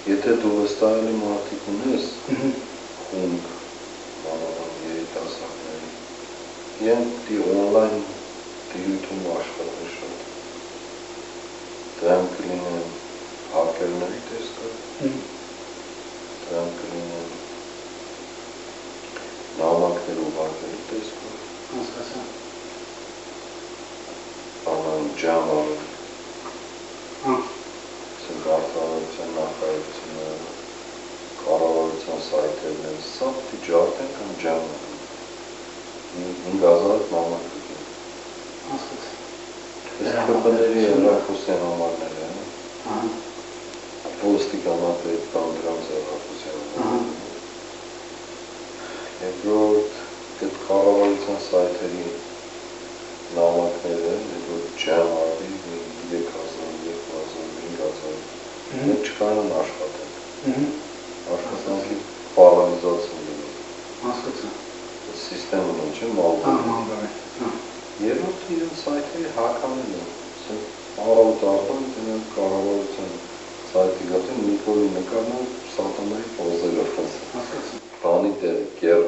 Եթե դու վստահելի մարդիկ ունես, խումբ, մանավանդ երիտասարդների, իրենք դի օնլայն դիրույթում աշխատել շատ։ Դրանք կլինեն հակերների տեսքով, դրանք կլինեն նամակներ ուղարկելու տեսքով, անան ջամալ, Արտարության նախարարությունը, կառավարության սայթերն են, սա պիտի ջարդեն կամ ջամալ, 5000 նամակ կգին։ Ես կպների հեռախոսյան համարներ են, ոստիկանապետ կամ դրանց հեռախոսյան համարներ։ Երկրորդ, այդ կառավարության սայթերի նամակները, որ ջամալի 3000, 2000, 5000 Մենք չկարան աշխատենք, աշխատանքի պարալիզացիա լինի։ Սիստեմն են չէ, մալդարի։ Երրորդը իրեն սայթերի հականն է, առավոտ արդան դրանք կառավարության սայթի գտին Նիկոլի նկարն սատանայի պոզերով։ Բանի տեղ, գեր